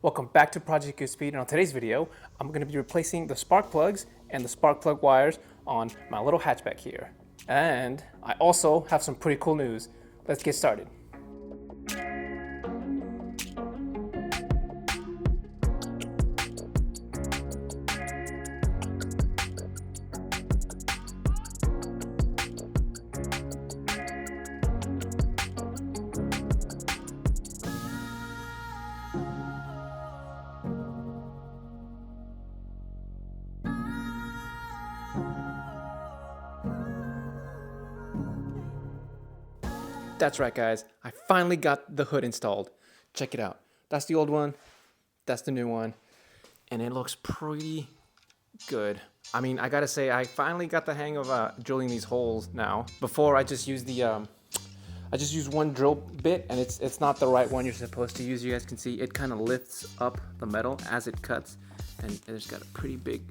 Welcome back to Project GoodSpeed, and on today's video, I'm going to be replacing the spark plugs and the spark plug wires on my little hatchback here. And I also have some pretty cool news. Let's get started. That's right, guys. I finally got the hood installed. Check it out. That's the old one. That's the new one. And it looks pretty good. I mean, I gotta say, I finally got the hang of drilling these holes now. Before, I just used one drill bit, and it's not the right one you're supposed to use. You guys can see it kind of lifts up the metal as it cuts, and it's got a pretty big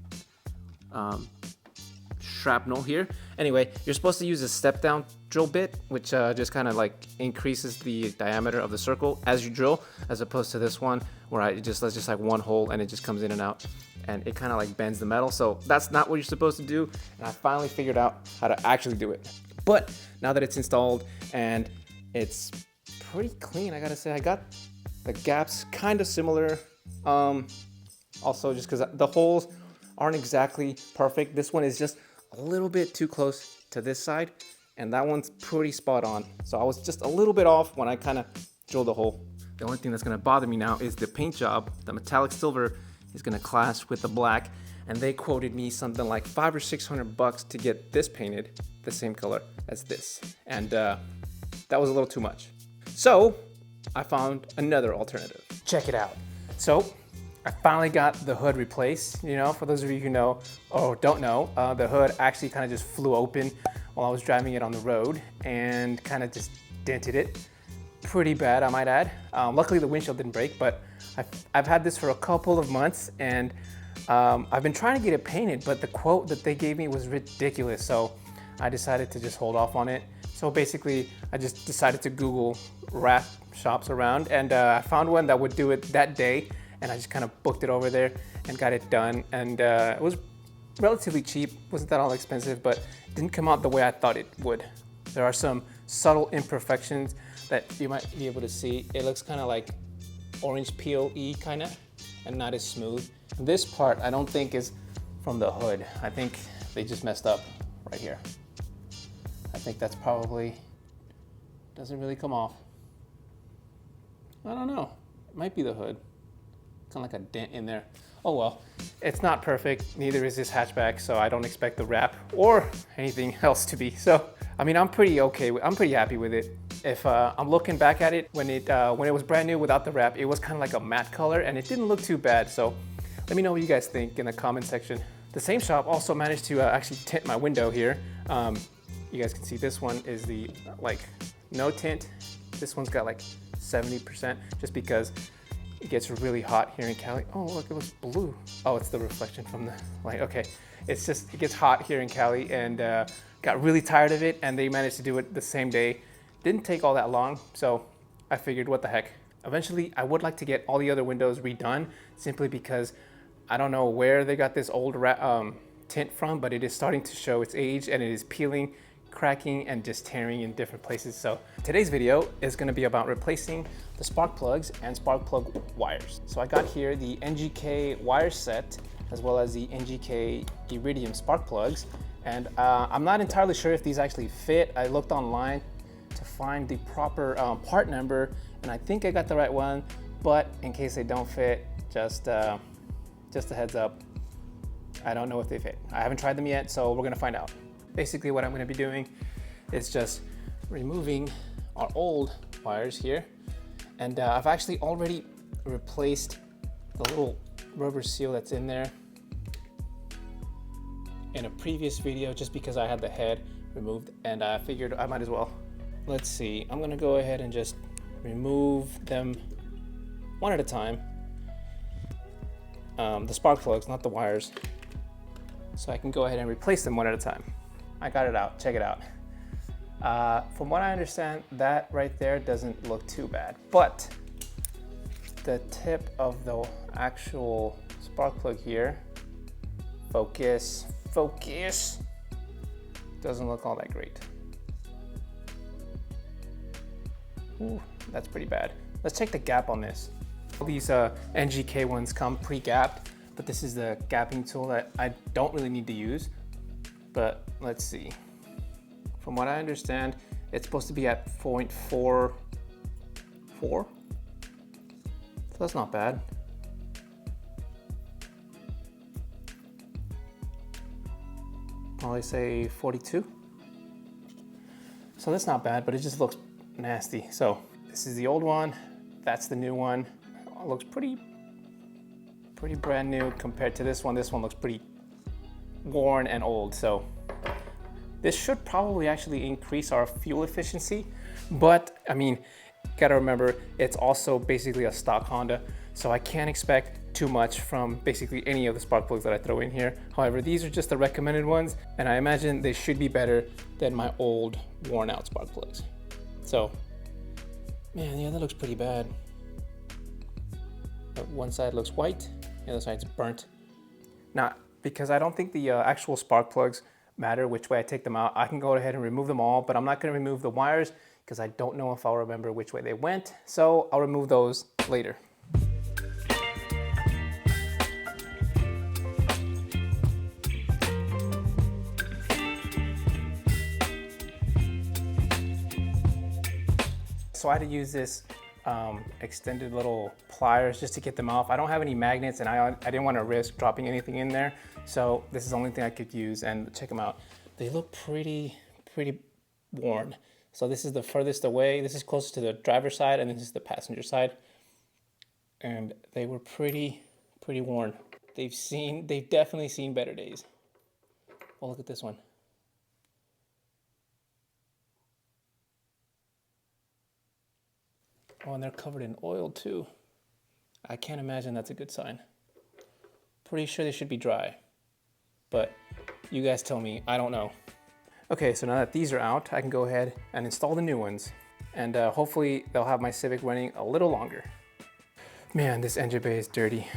shrapnel here. Anyway, you're supposed to use a step down drill bit, which just kind of like increases the diameter of the circle as you drill, as opposed to this one where that's just like one hole and it just comes in and out, and it kind of like bends the metal. So that's not what you're supposed to do, and I finally figured out how to actually do it. But now that it's installed and it's pretty clean, I gotta say, I got the gaps kind of similar. Also, just because the holes aren't exactly perfect. This one is just a little bit too close to this side, and that one's pretty spot on. So I was just a little bit off when I kind of drilled the hole. The only thing that's gonna bother me now is the paint job. The metallic silver is gonna clash with the black, and they quoted me something like $500 or $600 to get this painted the same color as this. And that was a little too much. So I found another alternative. Check it out. So I finally got the hood replaced. You know, for those of you who know or don't know, the hood actually kind of just flew open while I was driving it on the road and kind of just dented it pretty bad, I might add. Luckily the windshield didn't break, but I've had this for a couple of months, and I've been trying to get it painted, but the quote that they gave me was ridiculous. So I decided to just hold off on it. So basically I just decided to Google wrap shops around, and I found one that would do it that day. And I just kind of booked it over there and got it done. And it was relatively cheap, wasn't that all expensive, but it didn't come out the way I thought it would. There are some subtle imperfections that you might be able to see. It looks kind of like orange peel-y kind of, and not as smooth. This part I don't think is from the hood. I think they just messed up right here. I think that's probably, doesn't really come off. I don't know, it might be the hood. Kind of like a dent in there. Oh well, it's not perfect, neither is this hatchback, so I don't expect the wrap or anything else to be. So I mean, I'm pretty happy with it. If I'm looking back at it, when it was brand new without the wrap, it was kind of like a matte color and it didn't look too bad. So let me know what you guys think in the comment section. The same shop also managed to actually tint my window here. You guys can see this one is the like no tint. This one's got like 70%, just because it gets really hot here in Cali. Oh, look, it looks blue. Oh, it's the reflection from the light. Okay, it's just, it gets hot here in Cali, and got really tired of it, and they managed to do it the same day. Didn't take all that long, so I figured, what the heck. Eventually, I would like to get all the other windows redone, simply because I don't know where they got this old tint from, but it is starting to show its age, and it is peeling, cracking, and just tearing in different places. So today's video is going to be about replacing the spark plugs and spark plug wires. So I got here the NGK wire set, as well as the NGK Iridium spark plugs, and I'm not entirely sure if these actually fit. I looked online to find the proper part number, and I think I got the right one, but in case they don't fit, just a heads up, I don't know if they fit. I haven't tried them yet, so we're gonna find out. Basically what I'm going to be doing is just removing our old wires here, and I've actually already replaced the little rubber seal that's in there in a previous video, just because I had the head removed, and I figured I might as well. Let's see, I'm going to go ahead and just remove them one at a time. The spark plugs, not the wires, so I can go ahead and replace them one at a time. I got it out, check it out. From what I understand, that right there doesn't look too bad, but the tip of the actual spark plug here. Focus, focus. Doesn't look all that great. Ooh, that's pretty bad. Let's check the gap on this. All these NGK ones come pre-gapped, but this is the gapping tool that I don't really need to use. But let's see. From what I understand, it's supposed to be at 0.44. So that's not bad. Probably say 42. So that's not bad, but it just looks nasty. So this is the old one. That's the new one. It looks pretty brand new compared to this one. This one looks pretty worn and old. So this should probably actually increase our fuel efficiency. But I mean, gotta remember, it's also basically a stock Honda. So I can't expect too much from basically any of the spark plugs that I throw in here. However, these are just the recommended ones, and I imagine they should be better than my old worn out spark plugs. So, man, yeah, that looks pretty bad. But one side looks white, the other side's burnt. Now, because I don't think the actual spark plugs matter which way I take them out, I can go ahead and remove them all, but I'm not gonna remove the wires because I don't know if I'll remember which way they went. So I'll remove those later. So I had to use this extended little pliers just to get them off. I don't have any magnets, and I didn't want to risk dropping anything in there. So this is the only thing I could use, and check them out. They look pretty worn. So this is the furthest away. This is closest to the driver's side, and this is the passenger side. And they were pretty worn. They've definitely seen better days. Oh, look at this one. Oh, and they're covered in oil too. I can't imagine that's a good sign. Pretty sure they should be dry, but you guys tell me, I don't know. Okay, so now that these are out, I can go ahead and install the new ones, and hopefully they'll have my Civic running a little longer. Man, this engine bay is dirty.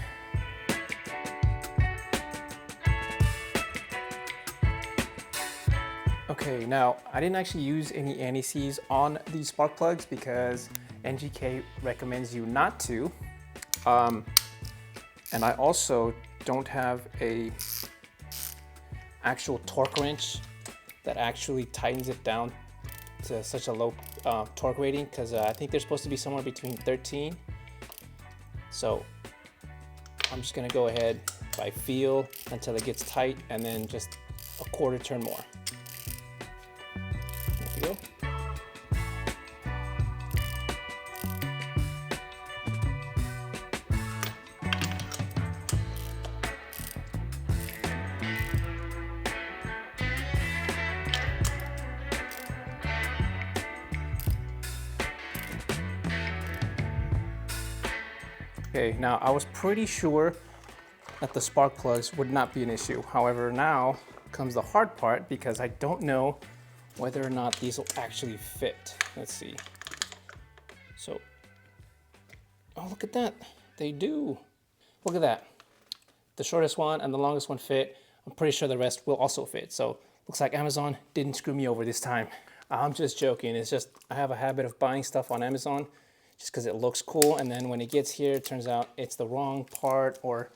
Okay, now I didn't actually use any anti-seize on these spark plugs because NGK recommends you not to. And I also don't have a actual torque wrench that actually tightens it down to such a low torque rating, because I think they're supposed to be somewhere between 13. So I'm just gonna go ahead by feel until it gets tight, and then just a quarter turn more. There we go. Okay, now I was pretty sure that the spark plugs would not be an issue. However, now comes the hard part, because I don't know whether or not these will actually fit. Let's see. So, oh, look at that. They do. Look at that. The shortest one and the longest one fit. I'm pretty sure the rest will also fit. So, looks like Amazon didn't screw me over this time. I'm just joking. It's just, I have a habit of buying stuff on Amazon just because it looks cool, and then when it gets here, it turns out it's the wrong part, or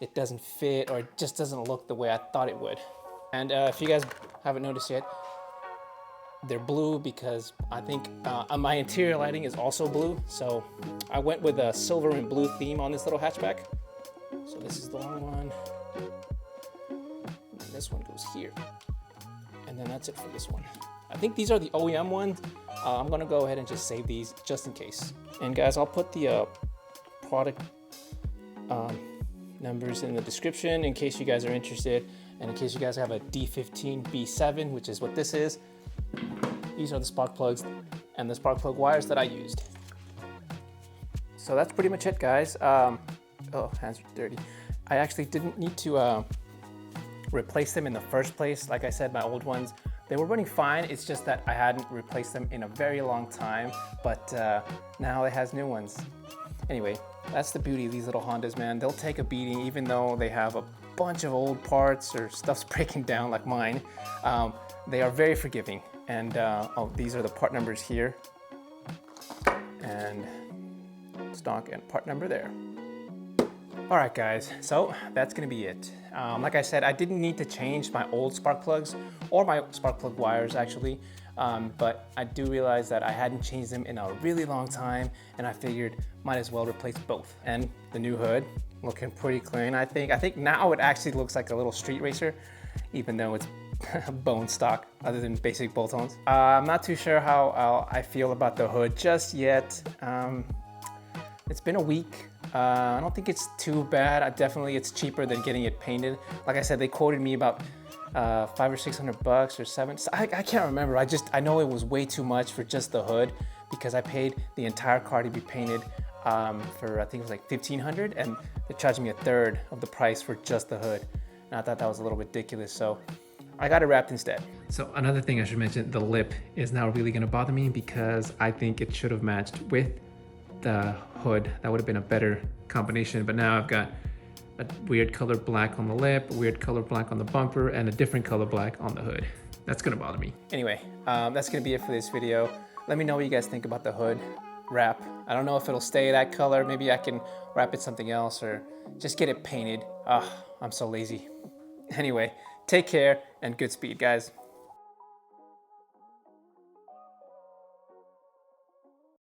it doesn't fit, or it just doesn't look the way I thought it would. And if you guys haven't noticed yet, they're blue because I think my interior lighting is also blue. So I went with a silver and blue theme on this little hatchback. So this is the long one. And this one goes here. And then that's it for this one. I think these are the OEM ones. I'm gonna go ahead and just save these just in case. And guys, I'll put the product numbers in the description in case you guys are interested, and in case you guys have a D15B7, which is what this is. These are the spark plugs and the spark plug wires that I used. So that's pretty much it, guys. Oh, hands are dirty. I actually didn't need to replace them in the first place. Like I said, my old ones, they were running fine. It's just that I hadn't replaced them in a very long time, but now it has new ones. Anyway, That's the beauty of these little Hondas, man. They'll take a beating even though they have a bunch of old parts or stuff's breaking down like mine. They are very forgiving. And oh, these are the part numbers here. And stock and part number there. All right, guys, so that's gonna be it. Like I said, I didn't need to change my old spark plugs or my spark plug wires actually, but I do realize that I hadn't changed them in a really long time, and I figured might as well replace both. And the new hood, looking pretty clean, I think. I think now it actually looks like a little street racer, even though it's bone stock other than basic bolt-ons. I'm not too sure how I feel about the hood just yet. It's been a week. I don't think it's too bad. Definitely it's cheaper than getting it painted. Like I said, they quoted me about $500 or $600 or $700. I can't remember. I know it was way too much for just the hood because I paid the entire car to be painted for I think it was like $1,500, and they charged me a third of the price for just the hood. And I thought that was a little ridiculous, so I got it wrapped instead. So another thing I should mention, the lip is now really gonna bother me because I think it should have matched with the hood. That would have been a better combination, but now I've got a weird color black on the lip, a weird color black on the bumper, and a different color black on the hood. That's gonna bother me. Anyway, that's gonna be it for this video. Let me know what you guys think about the hood wrap. I don't know if it'll stay that color. Maybe I can wrap it something else or just get it painted. I'm so lazy. Anyway, take care and good speed, guys.